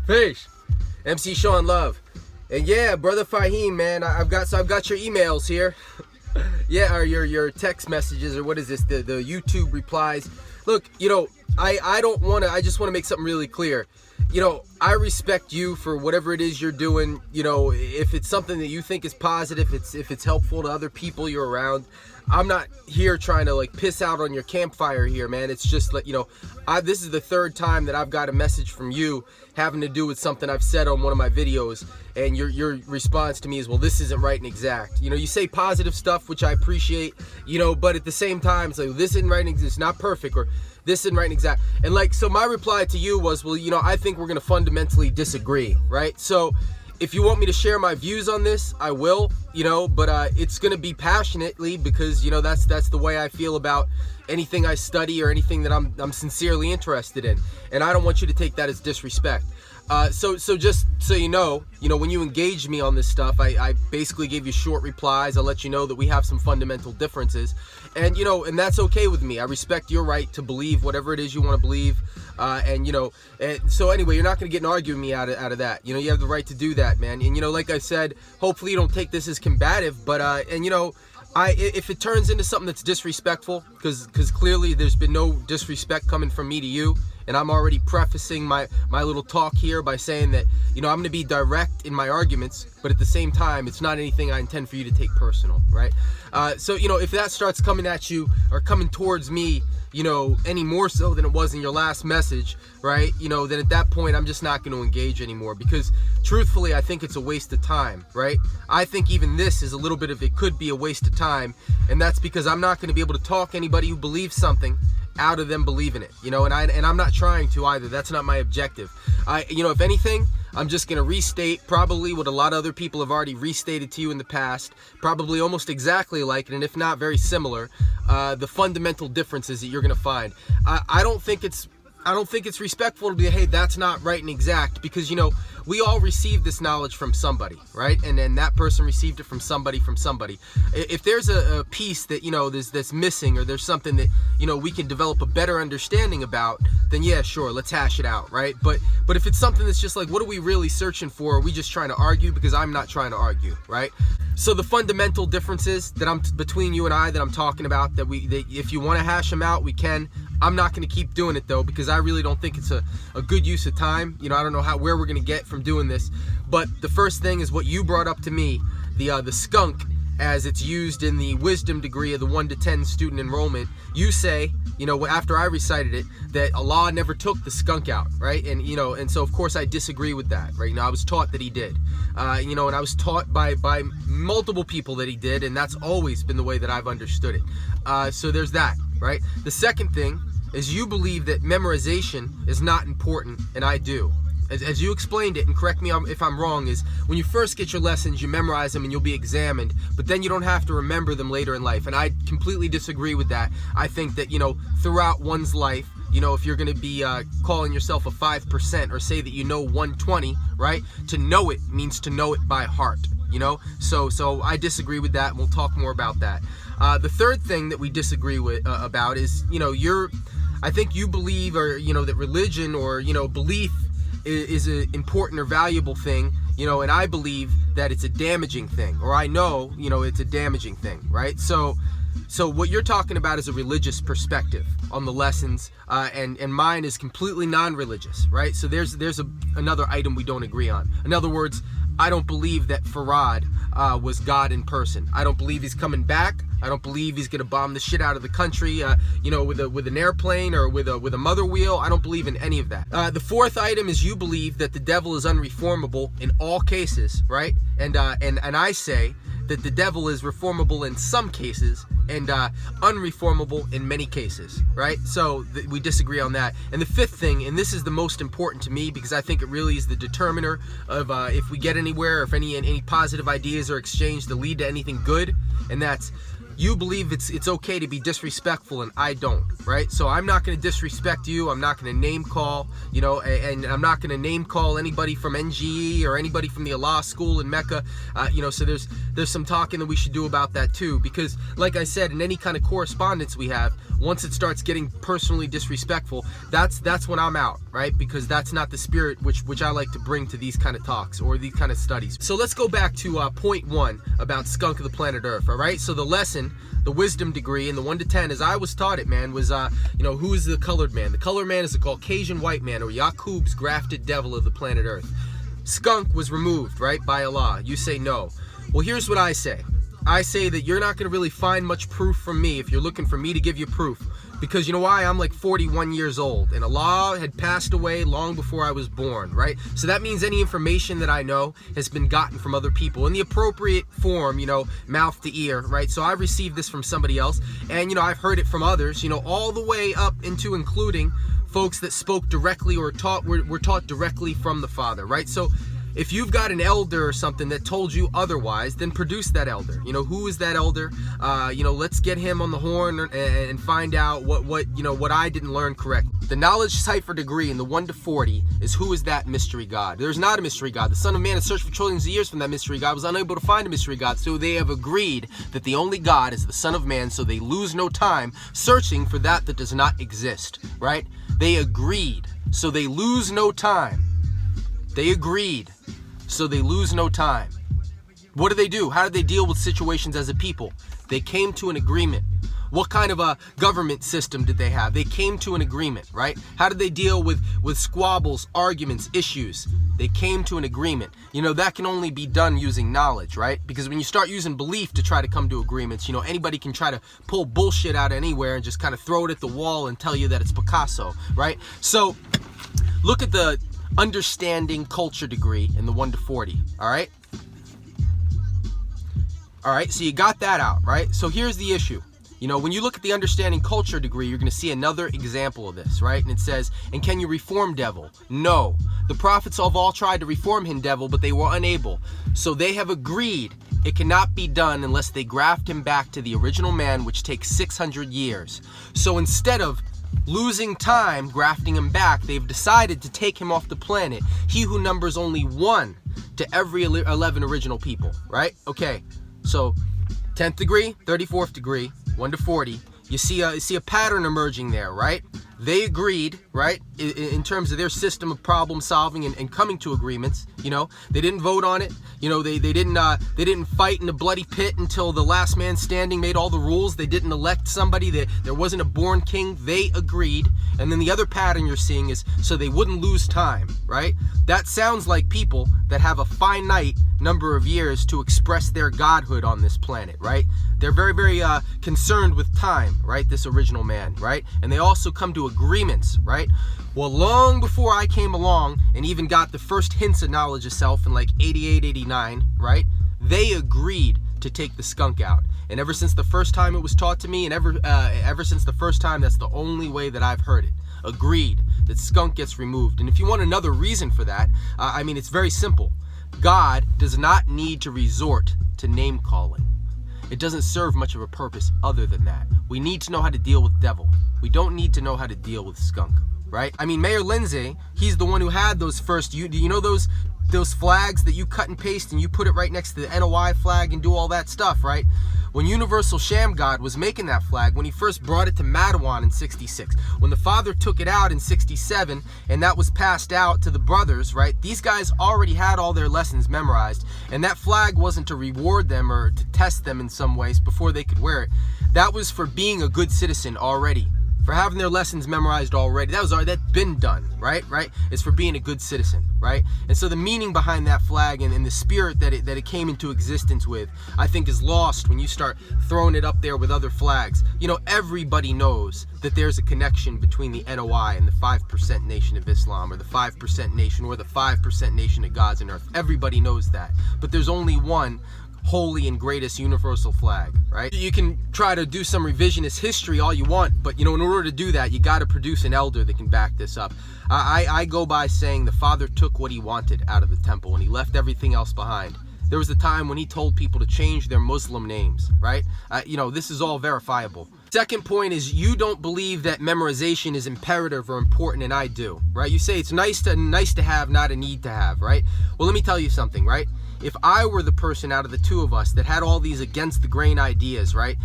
Peace. MC Shawn Love. And yeah, brother Fahim, man, I've got your emails here. Yeah, or your text messages, or what is this? The YouTube replies. Look, I don't want to. I just want to make something really clear. I respect you for whatever it is you're doing. If it's something that you think is positive, if it's helpful to other people you're around. I'm not here trying to piss out on your campfire here, man. It's just this is the third time that I've got a message from you having to do with something I've said on one of my videos, and your response to me is, well, this isn't right and exact. You say positive stuff, which I appreciate, but at the same time, it's like, this isn't right and exact, it's not perfect, or this isn't right and exact. And so my reply to you was, well, I think we're gonna fundamentally disagree, right? So if you want me to share my views on this, I will, but it's going to be passionately, because, that's the way I feel about anything I study or anything that I'm sincerely interested in. And I don't want you to take that as disrespect. So just so when you engage me on this stuff, I basically give you short replies. I'll let you know that we have some fundamental differences, and and that's okay with me. I respect your right to believe whatever it is you want to believe, and so anyway, you're not going to get an argument with me out of that. You have the right to do that, man. And like I said, hopefully you don't take this as combative, but if it turns into something that's disrespectful, because clearly there's been no disrespect coming from me to you, and I'm already prefacing my little talk here by saying that, I'm going to be direct in my arguments, but at the same time, it's not anything I intend for you to take personal, right? So, if that starts coming at you or coming towards me, any more so than it was in your last message, right? Then at that point, I'm just not going to engage anymore, because truthfully, I think it's a waste of time, right? I think even this is a little bit of, it could be a waste of time, and that's because I'm not going to be able to talk anybody who believes something out of them believing it, and I'm not trying to either. That's not my objective. If anything, I'm just going to restate probably what a lot of other people have already restated to you in the past, probably almost exactly like it, and if not very similar, the fundamental differences that you're going to find. I don't think it's respectful to be, hey, that's not right and exact, because we all receive this knowledge from somebody, right? And then that person received it from somebody. If there's a piece that that's missing, or there's something that we can develop a better understanding about, then yeah, sure, let's hash it out, right? But if it's something that's just what are we really searching for? Are we just trying to argue? Because I'm not trying to argue, right? So the fundamental differences that between you and I that I'm talking about, that if you want to hash them out, we can. I'm not going to keep doing it though, because I really don't think it's a good use of time. I don't know where we're going to get from doing this. But the first thing is what you brought up to me, the skunk, as it's used in the wisdom degree of the 1 to 10 student enrollment. You say, after I recited it, that Allah never took the skunk out, right? And so of course I disagree with that, right? I was taught that he did, and I was taught by multiple people that he did, and that's always been the way that I've understood it. So there's that, right? The second thing is you believe that memorization is not important, and I do. As you explained it, and correct me if I'm wrong, is when you first get your lessons, you memorize them and you'll be examined, but then you don't have to remember them later in life. And I completely disagree with that. I think that, throughout one's life, if you're going to be calling yourself a 5%, or say that 120, right? To know it means to know it by heart, So I disagree with that, and we'll talk more about that. The third thing that we disagree about is, I think you believe, or, that religion, or, belief is an important or valuable thing, and I believe that it's a damaging thing, or I know, it's a damaging thing, right? So what you're talking about is a religious perspective on the lessons, and mine is completely non-religious, right? So there's another item we don't agree on. In other words, I don't believe that Farad was God in person. I don't believe he's coming back. I don't believe he's gonna bomb the shit out of the country, with an airplane or with a mother wheel. I don't believe in any of that. The fourth item is you believe that the devil is unreformable in all cases, right? And I say that the devil is reformable in some cases and unreformable in many cases, right? So we disagree on that. And the fifth thing, and this is the most important to me, because I think it really is the determiner of if we get anywhere, if any positive ideas are exchanged to lead to anything good, and that's you believe it's okay to be disrespectful and I don't, right? So I'm not going to disrespect you. I'm not going to name call, you know, and I'm not going to name call anybody from NGE or anybody from the Allah school in Mecca. You know, so there's some talking that we should do about that too, because like I said, in any kind of correspondence we have, once it starts getting personally disrespectful, that's when I'm out, right? Because that's not the spirit which I like to bring to these kind of talks or these kind of studies. So let's go back to point 1 about skunk of the planet Earth, all right? So the lesson, the wisdom degree in the 1 to 10, as I was taught it, man, was you know, who is the colored man? The colored man is the Caucasian white man, or Yaqub's grafted devil of the planet Earth. Skunk was removed, right, by Allah. You say no. Well, here's what I say. I say that you're not going to really find much proof from me if you're looking for me to give you proof. Because you know why? I'm like 41 years old, and Allah had passed away long before I was born, right? So that means any information that I know has been gotten from other people in the appropriate form, you know, mouth to ear, right? So I've received this from somebody else, and you know, I've heard it from others, you know, all the way up into including folks that spoke directly or were taught directly from the Father, right? So if you've got an elder or something that told you otherwise, then produce that elder. You know, who is that elder? You know, let's get him on the horn and find out what I didn't learn correctly. The knowledge cipher degree in the 1 to 40 is who is that mystery God? There's not a mystery God. The Son of Man has searched for trillions of years from that mystery God, was unable to find a mystery God. So they have agreed that the only God is the Son of Man, so they lose no time searching for that does not exist, right? They agreed, so they lose no time. They agreed, so they lose no time. What do they do? How do they deal with situations as a people? They came to an agreement. What kind of a government system did they have? They came to an agreement, right? How did they deal with squabbles, arguments, issues? They came to an agreement. You know, that can only be done using knowledge, right? Because when you start using belief to try to come to agreements, you know, anybody can try to pull bullshit out anywhere and just kind of throw it at the wall and tell you that it's Picasso, right? So look at the understanding culture degree in the 1 to 40, all right? All right, so you got that out, right? So here's the issue. You know, when you look at the understanding culture degree, you're going to see another example of this, right? And it says, and can you reform devil? No. The prophets have all tried to reform him, devil, but they were unable. So they have agreed it cannot be done unless they graft him back to the original man, which takes 600 years. So instead of losing time grafting him back, they've decided to take him off the planet. He who numbers only 1 to every 11 original people, right? Okay, so 10th degree, 34th degree, 1 to 40. You see a pattern emerging there, right? They agreed, right, in terms of their system of problem solving and coming to agreements. You know, they didn't vote on it. You know, they didn't fight in a bloody pit until the last man standing made all the rules. They didn't elect somebody. There wasn't a born king. They agreed. And then the other pattern you're seeing is so they wouldn't lose time, right? That sounds like people that have a finite number of years to express their godhood on this planet, right? They're very, very concerned with time, right? This original man, right? And they also come to agreements, right? Well, long before I came along and even got the first hints of knowledge of self in like 88, 89, right? They agreed to take the skunk out. And ever since the first time it was taught to me, and ever since the first time, that's the only way that I've heard it. Agreed that skunk gets removed. And if you want another reason for that, I mean, it's very simple. God does not need to resort to name calling. It doesn't serve much of a purpose other than that. We need to know how to deal with devil. We don't need to know how to deal with skunk, right? I mean, Mayor Lindsay, he's the one who had those first, do you know those flags that you cut and paste and you put it right next to the NOI flag and do all that stuff, right? When Universal Sham God was making that flag, when he first brought it to Madawan in 66, when the father took it out in 67 and that was passed out to the brothers, right? These guys already had all their lessons memorized, and that flag wasn't to reward them or to test them in some ways before they could wear it. That was for being a good citizen already. For having their lessons memorized already. That's been done, right? It's for being a good citizen, right? And so the meaning behind that flag and the spirit that it came into existence with, I think is lost when you start throwing it up there with other flags. You know, everybody knows that there's a connection between the NOI and the 5% Nation of Islam, or the 5% Nation, or the 5% Nation of Gods and Earth. Everybody knows that. But there's only one holy and greatest universal flag, right? You can try to do some revisionist history all you want, but you know, in order to do that, you got to produce an elder that can back this up. I go by saying the father took what he wanted out of the temple and he left everything else behind. There was a time when he told people to change their Muslim names, right? This is all verifiable. Second point is you don't believe that memorization is imperative or important, and I do, right? You say it's nice to have, not a need to have, right? Well, let me tell you something, right? If I were the person out of the two of us that had all these against the grain ideas, right,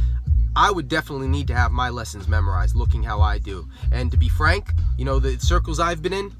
I would definitely need to have my lessons memorized, looking how I do. And to be frank, the circles I've been in,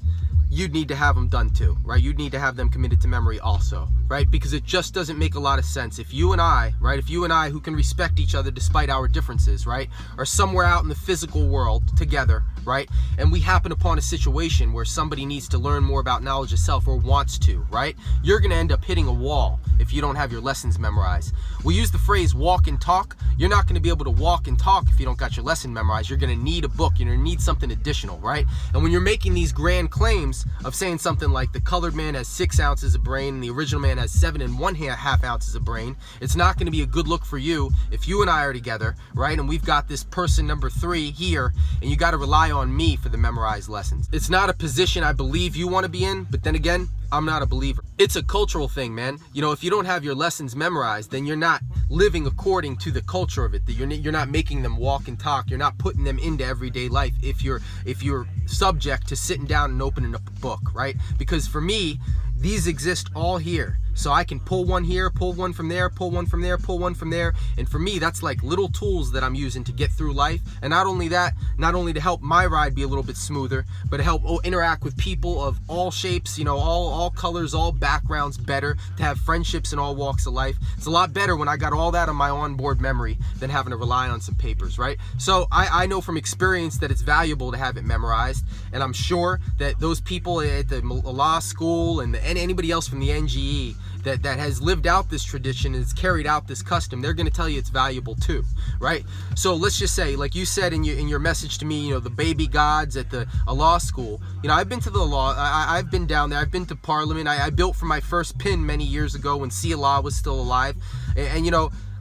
you'd need to have them done too, right? You'd need to have them committed to memory also, right? Because it just doesn't make a lot of sense. If you and I, right, who can respect each other despite our differences, right, are somewhere out in the physical world together, right, and we happen upon a situation where somebody needs to learn more about knowledge of self or wants to, right, you're going to end up hitting a wall if you don't have your lessons memorized. We use the phrase walk and talk. You're not going to be able to walk and talk if you don't got your lesson memorized. You're going to need a book. You're going to need something additional, right? And when you're making these grand claims of saying something like the colored man has 6 ounces of brain and the original man has 7 1/2 ounces of brain, it's not going to be a good look for you if you and I are together, right? And we've got this person number 3 here, and you got to rely on me for the memorized lessons. It's not a position I believe you want to be in, but then again, I'm not a believer. It's a cultural thing, man. If you don't have your lessons memorized, then you're not living according to the culture of it. You're not making them walk and talk. You're not putting them into everyday life if you're subject to sitting down and opening up a book, right? Because for me, these exist all here. So I can pull one here, pull one from there, pull one from there, pull one from there. And for me, that's like little tools that I'm using to get through life. And not only that, not only to help my ride be a little bit smoother, but to help interact with people of all shapes, all colors, all backgrounds better, to have friendships in all walks of life. It's a lot better when I got all that on my onboard memory than having to rely on some papers, right? So I know from experience that it's valuable to have it memorized. And I'm sure that those people at the law school and anybody else from the NGE that has lived out this tradition and has carried out this custom, they're going to tell you it's valuable too, right? So let's just say, like you said in your message to me, the baby gods at a law school. I've been to the law. I've been down there. I've been to Parliament. I built for my first pin many years ago when CLA was still alive. And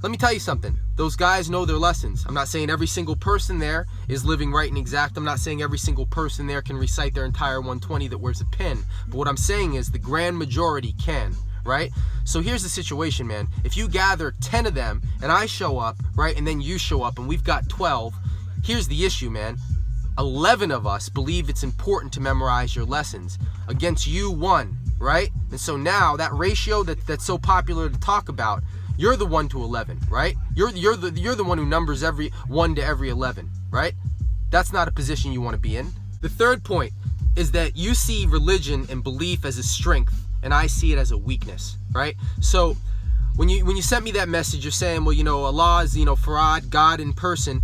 let me tell you something. Those guys know their lessons. I'm not saying every single person there is living right and exact. I'm not saying every single person there can recite their entire 120 that wears a pin. But what I'm saying is the grand majority can. Right? So here's the situation, man. If you gather 10 of them and I show up, right, and then you show up and we've got 12, here's the issue, man. 11 of us believe it's important to memorize your lessons against you 1, right? And so now that ratio that's so popular to talk about, you're the 1 to 11, right? You're the one who numbers every 1 to every 11, right? That's not a position you want to be in. The third point is that you see religion and belief as a strength, and I see it as a weakness, right? So when you sent me that message, you're saying, well, Allah is, Farad, God in person.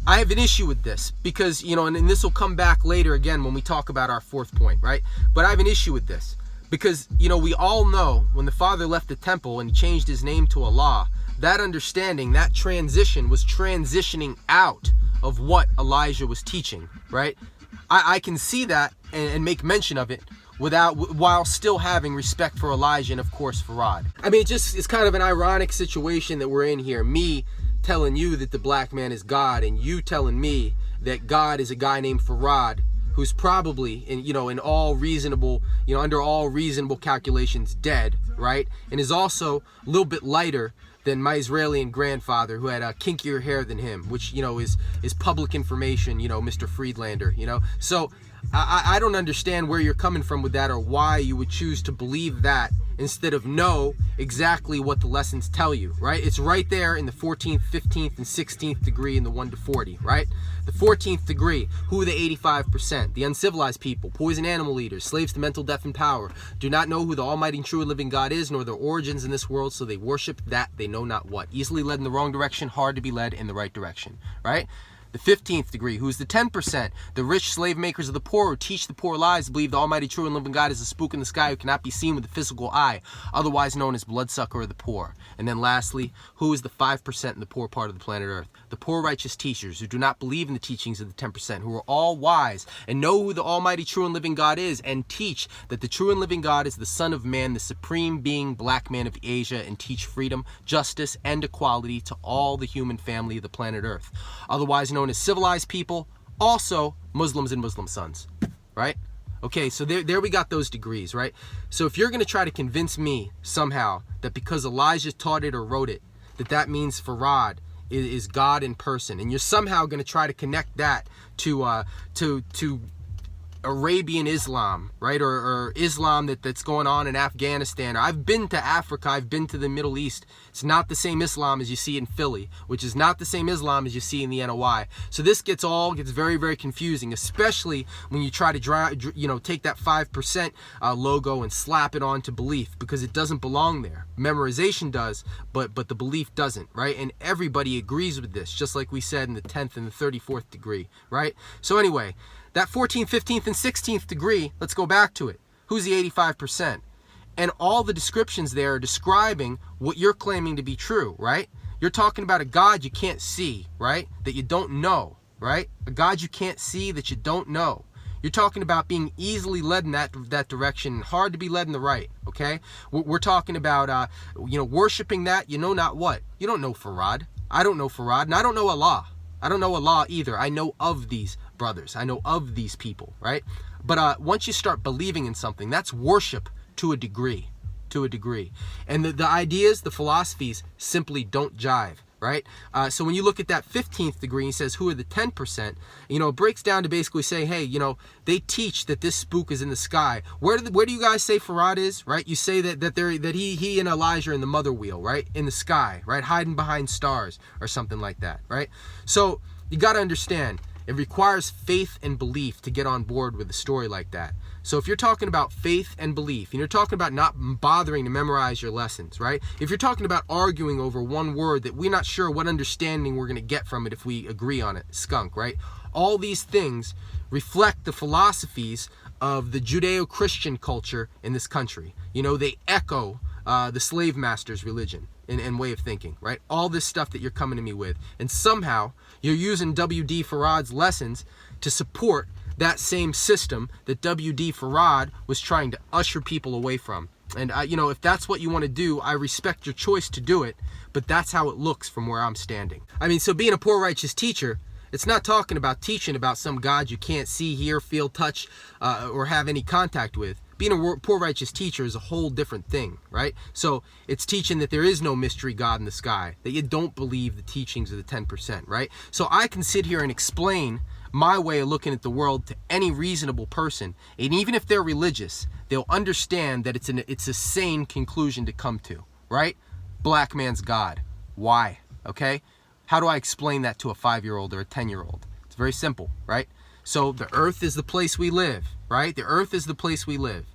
I have an issue with this because, and this will come back later again when we talk about our fourth point, right? But I have an issue with this because, we all know when the Father left the temple and he changed his name to Allah, that understanding, that transition was transitioning out of what Elijah was teaching, right? I can see that and make mention of it while still having respect for Elijah and of course Farad. I mean, it's kind of an ironic situation that we're in here. Me telling you that the black man is God, and you telling me that God is a guy named Farad, who's probably in all reasonable, under all reasonable calculations dead, right? And is also a little bit lighter than my Israeli grandfather, who had kinkier hair than him, which is public information, Mr. Friedlander, So I don't understand where you're coming from with that, or why you would choose to believe that instead of know exactly what the lessons tell you, right? It's right there in the 14th, 15th, and 16th degree in the 1 to 40, right? The 14th degree, who are the 85%? The uncivilized people, poison animal eaters, slaves to mental death and power, do not know who the almighty and true and living God is, nor their origins in this world, so they worship that they know not what. Easily led in the wrong direction, hard to be led in the right direction, right? The 15th degree, who's the 10%? The rich slave makers of the poor, who teach the poor lies, believe the almighty true and living God is a spook in the sky who cannot be seen with the physical eye, otherwise known as bloodsucker of the poor. And then lastly, who is the 5% in the poor part of the planet Earth? The poor righteous teachers who do not believe in the teachings of the 10%, who are all wise and know who the almighty true and living God is, and teach that the true and living God is the Son of Man, the supreme being, black man of Asia, and teach freedom, justice, and equality to all the human family of the planet Earth, otherwise known as civilized people, also Muslims and Muslim sons, right? Okay, so there we got those degrees, right? So if you're going to try to convince me somehow that because Elijah taught it or wrote it, that means Farad is God in person, and you're somehow going to try to connect that to Arabian Islam, right? Or Islam that's going on in Afghanistan. I've been to Africa, I've been to the Middle East. It's not the same Islam as you see in Philly, which is not the same Islam as you see in the NOI. So this gets very, very confusing, especially when you try to take that 5% logo and slap it onto belief, because it doesn't belong there. Memorization does, but the belief doesn't, right? And everybody agrees with this, just like we said in the 10th and the 34th degree, right? So anyway, that 14th, 15th, and 16th degree, let's go back to it. Who's the 85%? And all the descriptions there are describing what you're claiming to be true, right? You're talking about a God you can't see, right? That you don't know, right? A God you can't see that you don't know. You're talking about being easily led in that direction, hard to be led in the right, okay? We're talking about, worshiping that, you know not what. You don't know Farad. I don't know Farad, and I don't know Allah. I don't know Allah either. I know of these brothers. I know of these people, right? But once you start believing in something, that's worship to a degree, And the ideas, the philosophies simply don't jive, right? So when you look at that 15th degree, he says, who are the 10%? It breaks down to basically say, hey, they teach that this spook is in the sky. Where do you guys say Farad is, right? You say that he and Elijah are in the mother wheel, right? In the sky, right? Hiding behind stars or something like that, right? So you got to understand, it requires faith and belief to get on board with a story like that. So if you're talking about faith and belief, and you're talking about not bothering to memorize your lessons, right? If you're talking about arguing over one word that we're not sure what understanding we're going to get from it if we agree on it, skunk, right? All these things reflect the philosophies of the Judeo-Christian culture in this country. They echo the slave master's religion and way of thinking, right? All this stuff that you're coming to me with. And somehow you're using W.D. Farad's lessons to support that same system that W.D. Farad was trying to usher people away from. And, if that's what you want to do, I respect your choice to do it, but that's how it looks from where I'm standing. So being a poor righteous teacher, it's not talking about teaching about some God you can't see, hear, feel, touch, or have any contact with. Being a poor righteous teacher is a whole different thing, right? So it's teaching that there is no mystery God in the sky, that you don't believe the teachings of the 10%, right? So I can sit here and explain my way of looking at the world to any reasonable person, and even if they're religious, they'll understand that it's a sane conclusion to come to, right? Black man's God. Why? Okay? How do I explain that to a 5-year-old or a 10-year-old? It's very simple, right? So the earth is the place we live, right? The earth is the place we live.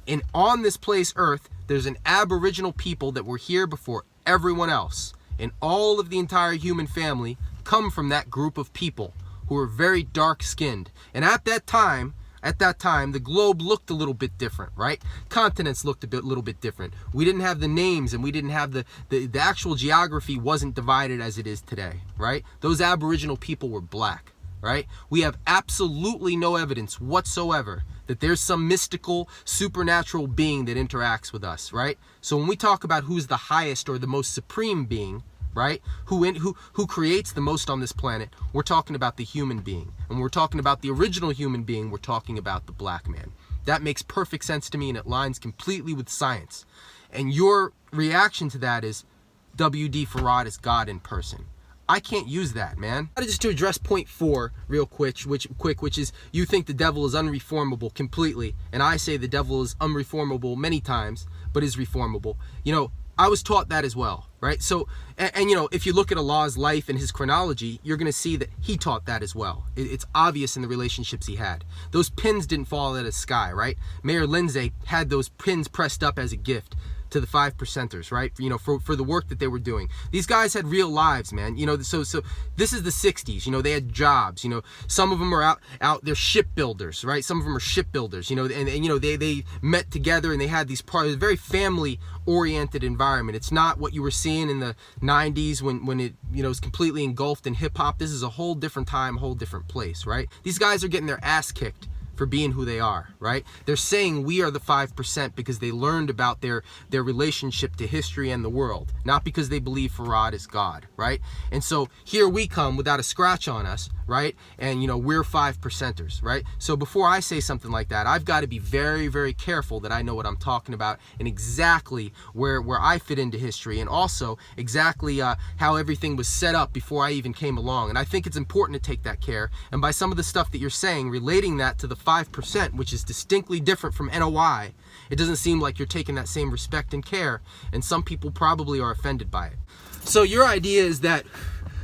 And on this place, earth, there's an aboriginal people that were here before everyone else. And all of the entire human family come from that group of people who were very dark-skinned. And at that time, the globe looked a little bit different, right? Continents looked a little bit different. We didn't have the names, and we didn't have the actual geography wasn't divided as it is today, right? Those aboriginal people were black, right? We have absolutely no evidence whatsoever that there's some mystical, supernatural being that interacts with us, right? So when we talk about who's the highest or the most supreme being, right? Who creates the most on this planet, we're talking about the human being. And we're talking about the original human being, we're talking about the black man. That makes perfect sense to me, and it lines completely with science. And your reaction to that is, W.D. Farad is God in person. I can't use that, man. Just to address point 4 real quick, which is you think the devil is unreformable completely, and I say the devil is unreformable many times, but is reformable. I was taught that as well, right? So, and if you look at Allah's life and his chronology, you're going to see that he taught that as well. It's obvious in the relationships he had. Those pins didn't fall out of the sky, right? Mayor Lindsay had those pins pressed up as a gift to the 5%ers, right? For the work that they were doing. These guys had real lives, man. So this is the 60s. They had jobs. Some of them are out. They're shipbuilders, right? Some of them are shipbuilders. And they met together and they had these parties. Very family-oriented environment. It's not what you were seeing in the 90s when it was completely engulfed in hip hop. This is a whole different time, whole different place, right? These guys are getting their ass kicked for being who they are, right? They're saying we are the 5% because they learned about their relationship to history and the world, not because they believe Farad is God, right? And so here we come without a scratch on us, right? And, you know, we're 5%ers, right? So before I say something like that, I've got to be very, very careful that I know what I'm talking about and exactly where I fit into history, and also exactly how everything was set up before I even came along. And I think it's important to take that care. And by some of the stuff that you're saying, relating that to the 5%, which is distinctly different from NOI, it doesn't seem like you're taking that same respect and care, and some people probably are offended by it. So your idea is that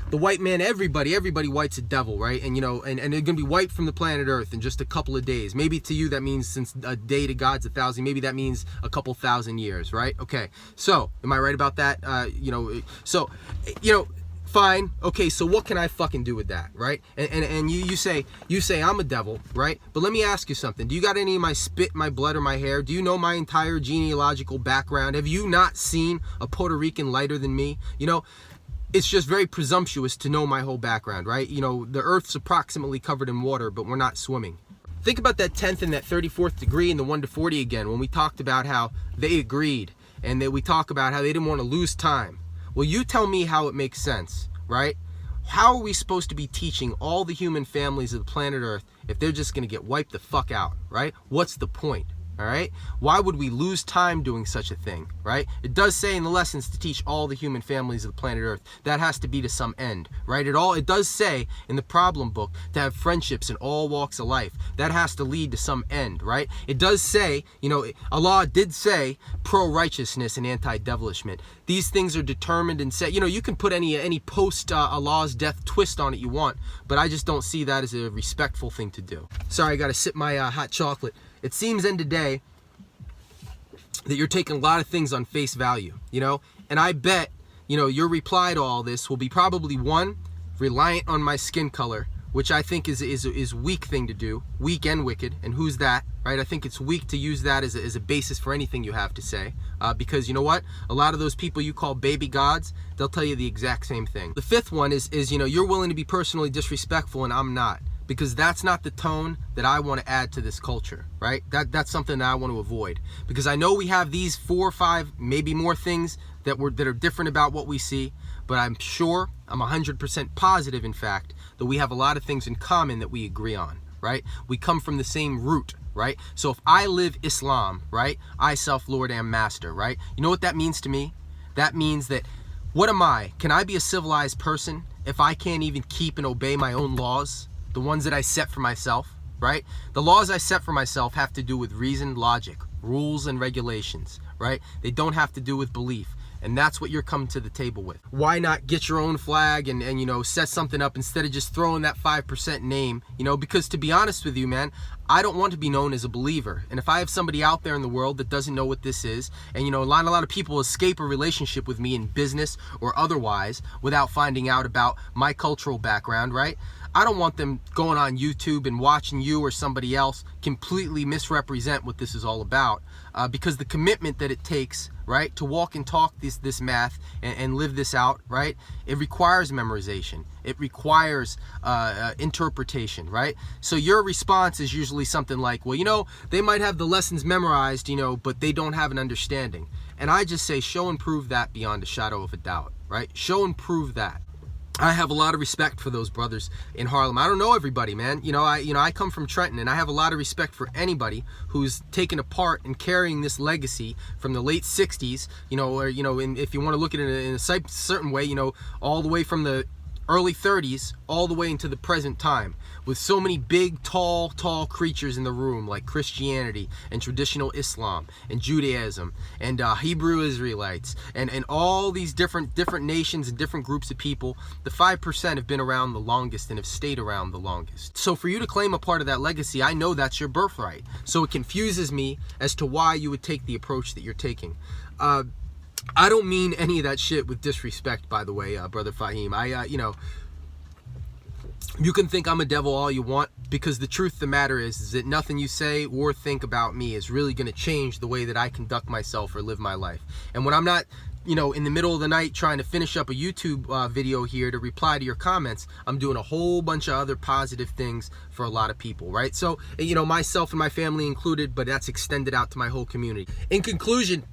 the white man, everybody white's a devil, right? And, you know, and they're gonna be wiped from the planet Earth in just a couple of days. Maybe to you that means, since a day to God's 1,000, maybe that means a couple thousand years, right? Okay, so am I right about that? Fine. Okay, so what can I fucking do with that, right? And you say I'm a devil, right? But let me ask you something. Do you got any of my spit, my blood, or my hair? Do you know my entire genealogical background? Have you not seen a Puerto Rican lighter than me? You know, it's just very presumptuous to know my whole background, right? You know, the Earth's approximately covered in water, but we're not swimming. Think about that 10th and that 34th degree and the 1 to 40 again, when we talked about how they agreed, and that we talk about how they didn't want to lose time. Well, you tell me how it makes sense, right? How are we supposed to be teaching all the human families of the planet Earth if they're just going to get wiped the fuck out, right? What's the point? All right, why would we lose time doing such a thing, right? It does say in the lessons to teach all the human families of the planet Earth. That has to be to some end, right? It does say in the problem book to have friendships in all walks of life. That has to lead to some end, right? It does say, you know, Allah did say pro-righteousness and anti-devilishment. These things are determined and set. You know, you can put any post Allah's death twist on it you want, but I just don't see that as a respectful thing to do. Sorry, I gotta sip my hot chocolate. It seems end of day that you're taking a lot of things on face value, you know, and I bet, you know, your reply to all this will be probably, one, reliant on my skin color, which I think is weak thing to do, weak and wicked, and who's that, right? I think it's weak to use that as a basis for anything you have to say, because you know what? A lot of those people you call baby gods, they'll tell you the exact same thing. The fifth one is you know, you're willing to be personally disrespectful and I'm not. Because that's not the tone that I want to add to this culture, right? That's something that I want to avoid. Because I know we have these 4 or 5, maybe more things that are different about what we see, but I'm 100% positive, in fact, that we have a lot of things in common that we agree on, right? We come from the same root, right? So if I live Islam, right, I self-lord am master, right? You know what that means to me? That means that, what am I? Can I be a civilized person if I can't even keep and obey my own laws? The ones that I set for myself, right? The laws I set for myself have to do with reason, logic, rules, and regulations, right? They don't have to do with belief. And that's what you're coming to the table with. Why not get your own flag and you know, set something up instead of just throwing that 5% name, you know? Because to be honest with you, man, I don't want to be known as a believer. And if I have somebody out there in the world that doesn't know what this is, and you know, a lot of people escape a relationship with me in business or otherwise without finding out about my cultural background, right? I don't want them going on YouTube and watching you or somebody else completely misrepresent what this is all about, because the commitment that it takes, right, to walk and talk this math and live this out, right, it requires memorization. It requires interpretation, right? So your response is usually something like, well, you know, they might have the lessons memorized, you know, but they don't have an understanding. And I just say, show and prove that beyond a shadow of a doubt, right? Show and prove that. I have a lot of respect for those brothers in Harlem. I don't know everybody, man. I come from Trenton, and I have a lot of respect for anybody who's taken a part in carrying this legacy from the late 60s, you know, or, you know, if you want to look at it in a certain way, you know, all the way from the early 30s all the way into the present time, with so many big, tall creatures in the room, like Christianity and traditional Islam and Judaism and Hebrew Israelites and all these different nations and different groups of people. The 5% have been around the longest and have stayed around the longest. So for you to claim a part of that legacy, I know that's your birthright. So it confuses me as to why you would take the approach that you're taking. I don't mean any of that shit with disrespect, by the way, Brother Fahim. You can think I'm a devil all you want, because the truth of the matter is that nothing you say or think about me is really going to change the way that I conduct myself or live my life. And when I'm not, in the middle of the night trying to finish up a YouTube video here to reply to your comments, I'm doing a whole bunch of other positive things for a lot of people, right? So, myself and my family included, but that's extended out to my whole community. In conclusion,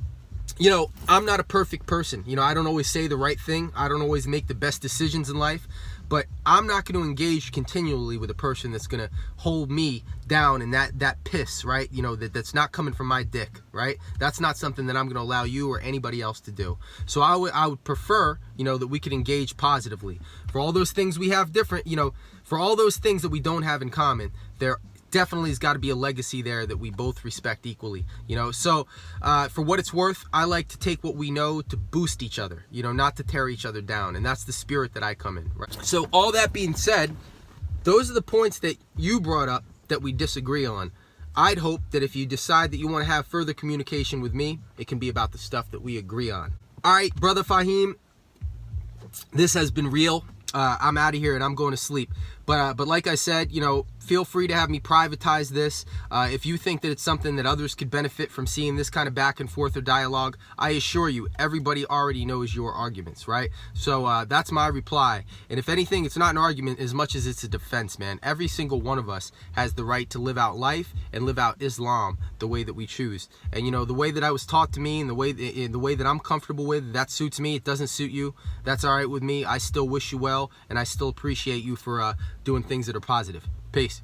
I'm not a perfect person. I don't always say the right thing. I don't always make the best decisions in life. But I'm not going to engage continually with a person that's going to hold me down in that piss, right? That's not coming from my dick, right? That's not something that I'm going to allow you or anybody else to do. So I would prefer, that we could engage positively. For all those things we have different, for all those things that we don't have in common, there definitely has got to be a legacy there that we both respect equally. So for what it's worth, I like to take what we know to boost each other, not to tear each other down. And that's the spirit that I come in, right? So all that being said, those are the points that you brought up that we disagree on. I'd hope that if you decide that you want to have further communication with me, it can be about the stuff that we agree on. All right, brother Fahim, this has been real. I'm out of here and I'm going to sleep. But like I said, feel free to have me privatize this. If you think that it's something that others could benefit from seeing this kind of back and forth or dialogue, I assure you, everybody already knows your arguments, right? So that's my reply. And if anything, it's not an argument as much as it's a defense, man. Every single one of us has the right to live out life and live out Islam the way that we choose. And the way that I was taught to me and the way that I'm comfortable with, that suits me. It doesn't suit you. That's all right with me. I still wish you well, and I still appreciate you for doing things that are positive. Peace.